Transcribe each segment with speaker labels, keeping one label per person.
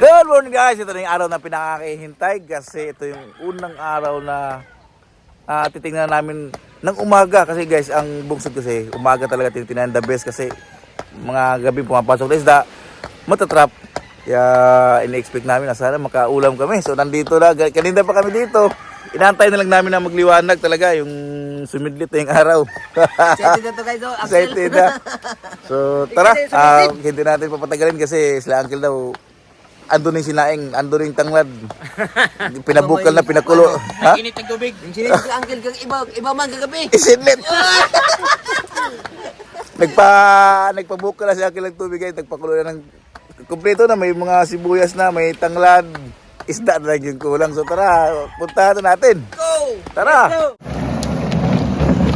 Speaker 1: Good morning guys, ito na yung araw na pinakakihintay kasi ito yung unang araw na titingnan namin ng umaga kasi guys, ang bungsod kasi umaga talaga titingnan the best kasi mga gabi pumapasok na isda, matatrap. Kaya ini-expect namin na sana makaulam kami. So nandito na, kanina pa kami dito. Inantay na lang namin na magliwanag talaga yung sumidlit na yung araw.
Speaker 2: Excited na to guys, oh.
Speaker 1: Excited na. So tara, hindi natin papatagalin kasi sila Uncle daw ando ni sinaing, ando ring tanglad. Pinabukal na pinakulo. Ha?
Speaker 3: Init ng tubig.
Speaker 2: Yung sinito si Uncle kang iba man kagabi.
Speaker 1: Isinlit. Nagpabukal na si Uncle ng tubig ay nagpakulo na ng kumpleto na, may mga sibuyas na, may tanglad, isda na lang yung kulang. So tara, puntahan na natin.
Speaker 2: Go!
Speaker 1: Tara.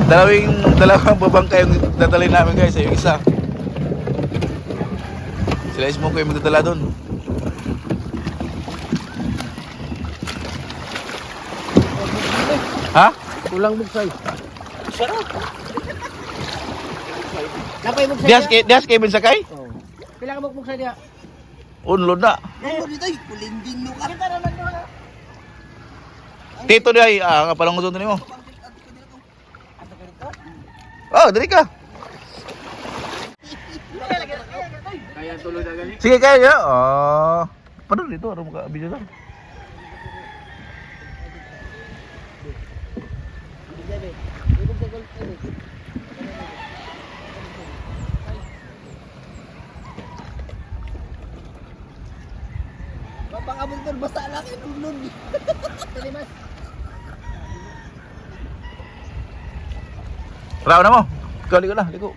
Speaker 1: Dalawang babangka yung dadalhin namin guys, yung isa. Sila ismo ko yung magdadala doon. Ha?
Speaker 3: Kulang bugsay. Napay bugsay
Speaker 1: Dias kay Ben sakay?
Speaker 3: Oh. Pila ka bugsay dia?
Speaker 1: Unlod na.
Speaker 2: Ano dito? Kulinding no ka.
Speaker 1: Tito di ay nga palang gusto nimo. Oh, dali ka.
Speaker 3: Kaya tuloy na gali.
Speaker 1: Sige kaya. Oh. Padul dito ara mga video lang.
Speaker 2: Papangabog tol basta laki ulod. Talimas.
Speaker 1: Raw na mo. Ikaw liko na, liko.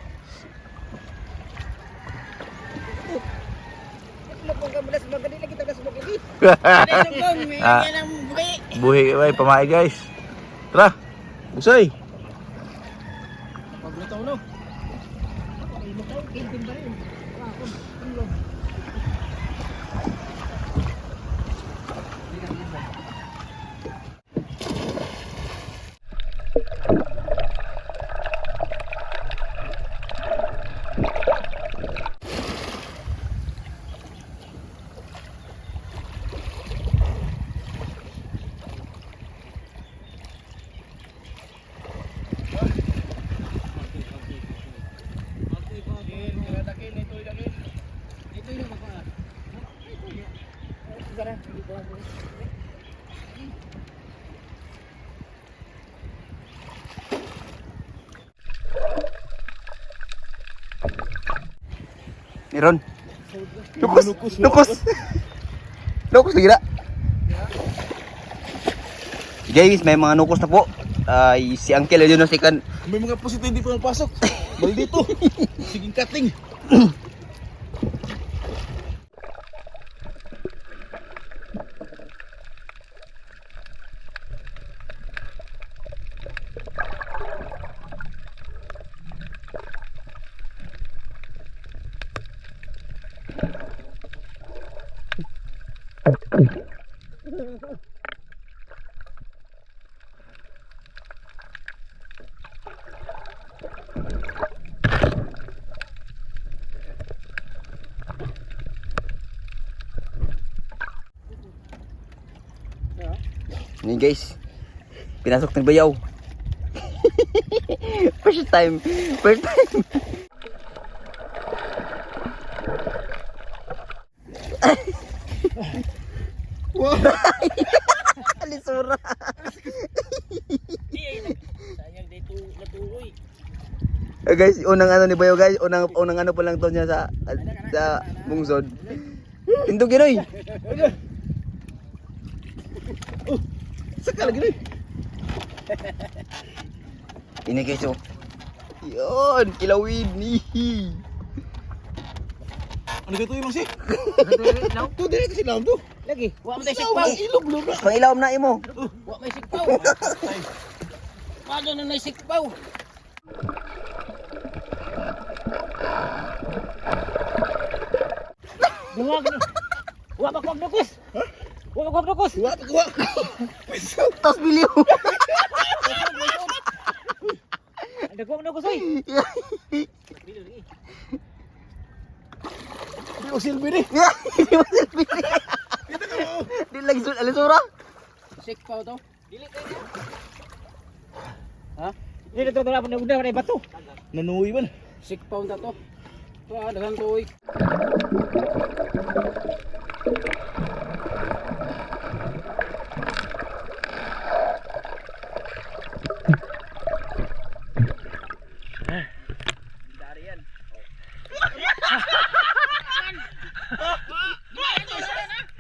Speaker 1: Buhi ay pamaay guys. Tara. Busoy.
Speaker 3: Paglutaw no.
Speaker 1: Meron. Lukos lagi na. Guys, may mga nukos na po. Ay, si Uncle yun na sikan.
Speaker 3: May mga pusito hindi pa napasok. Balik dito. Siging cutting.
Speaker 2: Ni guys. Pinasok ng bayaw. First time.
Speaker 3: Wow.
Speaker 2: Alisura.
Speaker 3: Sayang dito natuloy.
Speaker 2: Guys, unang ano ni Bayo guys, unang ano pa lang to niya sa bungsod. Tindog yun oy.
Speaker 3: Saka lagi rin.
Speaker 2: Ini guys oh. Yun, kilawin ni.
Speaker 3: Ano dito yung masih? Tuh dire kasi laom tuh.
Speaker 4: Lagi, wa mo tayo sikpaw.
Speaker 3: Ilog log na.
Speaker 2: Pangilawom na imo.
Speaker 4: Wa may sikpaw. Paano na may sikpaw? Dungag na. Wa ba kwag nukos? Wa ba kwag nukos?
Speaker 3: Kuha to kuha. Paiso.
Speaker 2: Tos biliw.
Speaker 4: Ada kwag nukos oy.
Speaker 3: Di mo silbi ni.
Speaker 2: Hindi mo silbi. Di lagi alisura.
Speaker 4: Sik pa to. Dili kayo. Ha? Dili to dapat na udah bato.
Speaker 3: Nanuwi man.
Speaker 4: Sik pa unta to. To daghang tuig.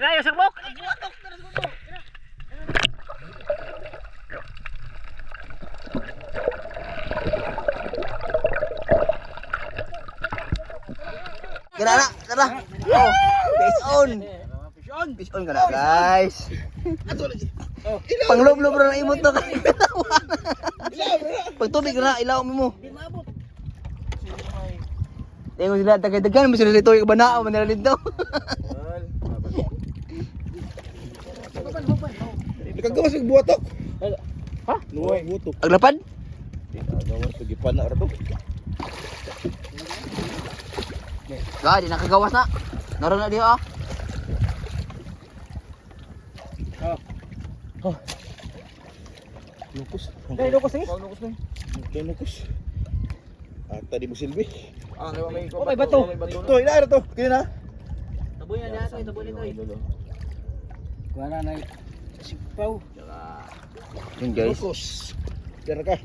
Speaker 4: Rayo sagbok.
Speaker 2: Kira na, tara. Oh, fish on. Fish on ka na, guys. Panglob-lob na imot to kay. Pag tubig na, ilaw mo. Tengo sila tagay-dagan, mo sila dito yung banao, manila dito.
Speaker 3: Nakagawas ng buwatok.
Speaker 4: Ha?
Speaker 3: Nuway buwatok.
Speaker 2: Aglapad?
Speaker 3: Nakagawas ng gipan na rato.
Speaker 2: Ga, di nakagawas na. Naroon na diyo ah.
Speaker 3: Lukos.
Speaker 4: Dai lukos ni.
Speaker 3: Lukos na. Kaya lukos. Ata di mo silbi. Ah, may
Speaker 4: Oh, may bato.
Speaker 3: Ito, ina to. Kaya na.
Speaker 4: Taboy na diha to, taboy nito. Kuha na sikpaw.
Speaker 2: Yun guys.
Speaker 3: Lukos. Kaya ka.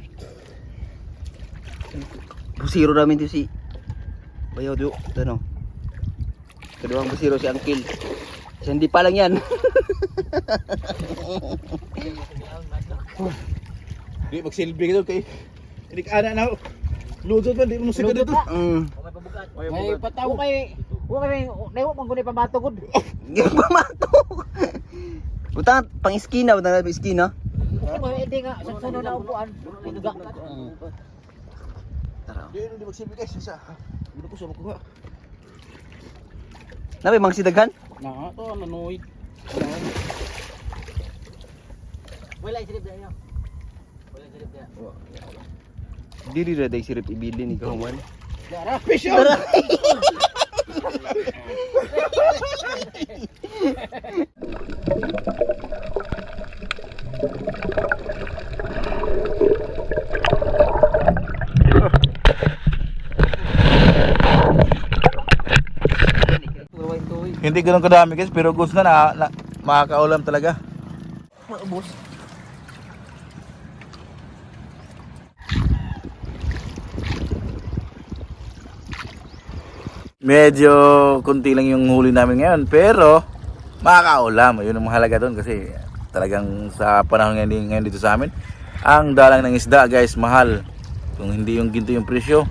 Speaker 2: Busiro namin to si Bayaw do. Ano? Kaduang busiro si Angkil. Kasi hindi pa lang yan.
Speaker 3: Di magsilbi ka doon kay. Hindi ka ana na. Luzot man, di mo musika dito.
Speaker 4: May pataw kay wa kay newo man gunay pamato gud.
Speaker 2: Yung pamato. Butang pang iskina, butang pang iskina.
Speaker 4: Hindi nga sa suno na upuan. Pinuga.
Speaker 3: Di magsilbi guys, sa. Lukos ako kuha.
Speaker 2: Nabi mang sidaghan?
Speaker 4: Na to nanuid. Wala isip dayo. Wala isip dayo.
Speaker 2: Diri ra day sirip ibili ni kahuman.
Speaker 4: Dara.
Speaker 3: Fish on!
Speaker 1: Hindi ganoon kadami guys, pero goods na makakaulam talaga.
Speaker 2: Maubos.
Speaker 1: Medyo kunti lang yung huli namin ngayon, pero makakaulam. Yun ang mahalaga doon kasi talagang sa panahon ngayon dito sa amin, ang dalang ng isda guys, mahal. Kung hindi yung ginto yung presyo,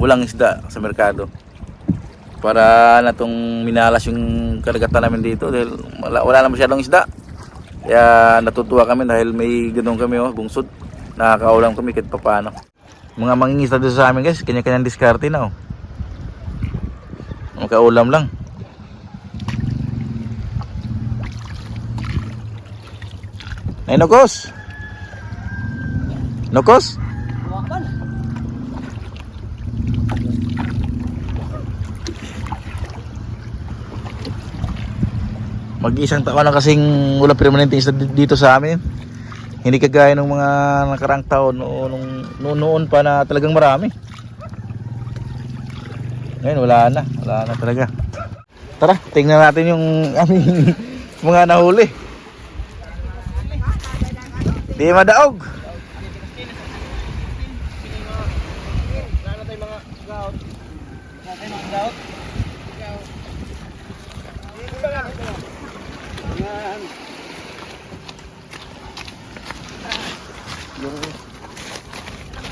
Speaker 1: walang isda sa merkado. Para na tong minalas yung karagatan namin dito dahil wala na masyadong isda. Kaya natutuwa kami dahil may ganun kami bungsod. Nakakaulam kami kahit papaano. Mga mangingisda dito sa amin guys, kanya-kanyang diskarte na Makaulam lang. Ay nukos. Nukos? Mag-isang taon na kasing wala permanente isda dito sa amin. Hindi kagaya ng mga nakarang taon noon pa na talagang marami. Ngayon wala na talaga. Tara, tingnan natin yung aming mga nahuli. Di madaog.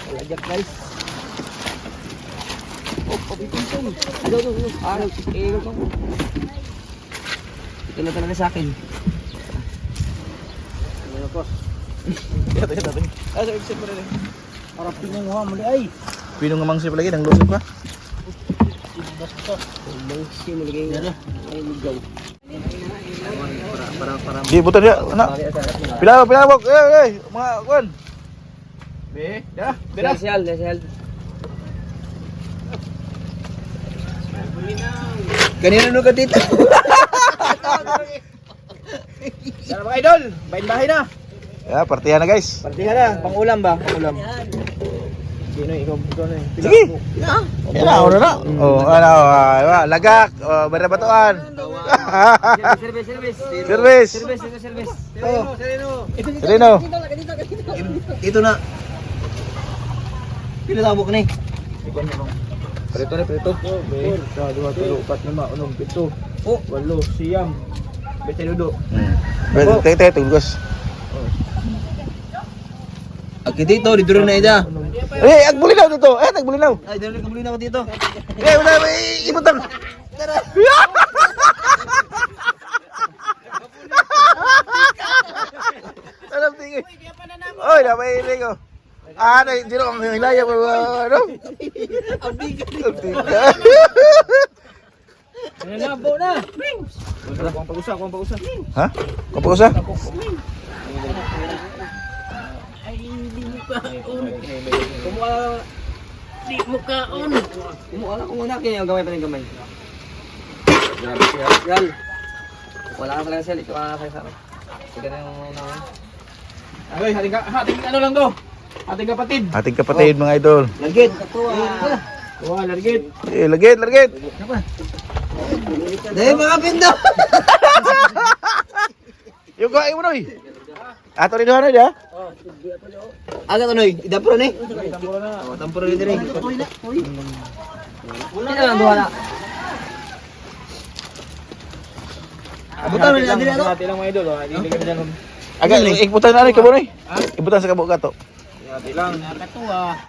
Speaker 4: Ajak guys. Oh, pabitin. Aduh. Ito na talaga sa akin. Ano ko?
Speaker 3: Ito. Ah, sa exit mo rin.
Speaker 4: Para pinanguha mo ay.
Speaker 1: Pinong ngamang sip lagi, nang lusog ka.
Speaker 4: Bangsi mo lagi. Ay ligaw.
Speaker 2: Para
Speaker 1: Di buta dia, anak. Pilawak. Mga kuan.
Speaker 3: Be, dah. Beda.
Speaker 4: Desial.
Speaker 2: Kanina nung ka dito.
Speaker 4: Sana mga idol, bain bahay na.
Speaker 1: Yeah, partihan na guys.
Speaker 4: Partihan na, pang-ulam ba? Pang-ulam. Sino ikaw na eh.
Speaker 1: Sige. Yan na, una na. Oh, ano, lagak, barabatuan.
Speaker 4: Service.
Speaker 1: Service.
Speaker 4: Oh,
Speaker 1: Sereno.
Speaker 2: Dito na. Pila tabo ka ni?
Speaker 4: Prito. 1, 2, 3, 4, 5, 6, 7, 8, 9, 10. 8, 7, 8.
Speaker 1: Tete, tugas.
Speaker 2: Aki dito, dito rin na ida.
Speaker 1: Eh, agbulinaw dito. Agbulinaw.
Speaker 2: Ay, dito ka muli na ako dito.
Speaker 1: Eh, wala, ibutang. Alam tingin. Oy, napay ini ko. Ano, hindi rin ang hilaya ko. Ano? Ang bigat.
Speaker 4: Nanabo na. Kuang pag-usa.
Speaker 1: Ha? Kapusa?
Speaker 2: Kumuha ka muna kaya gamay pa ng gamay. Gal. Wala ka lang sel, ito ka sa akin. Sige na yung una.
Speaker 4: Ay, hating ano lang to. Ating kapatid.
Speaker 1: Ating kapatid mga idol.
Speaker 2: Lagit.
Speaker 4: Wah, largit.
Speaker 1: Eh, lagit.
Speaker 2: Dahil mga pindo.
Speaker 1: Yung kain mo noy. Ato rin doon ha?
Speaker 2: Aga to noy, idapro ni.
Speaker 4: Tamburo na.
Speaker 2: Oh, tampuro ni dire. Wala na duha na. Abutan na dire ato.
Speaker 4: Hati lang mga idol. Hindi kami dyan.
Speaker 1: Aga, ibutan na rin kabo noy. Ibutan sa kabo gato.
Speaker 4: Hati lang. Nakatuwa.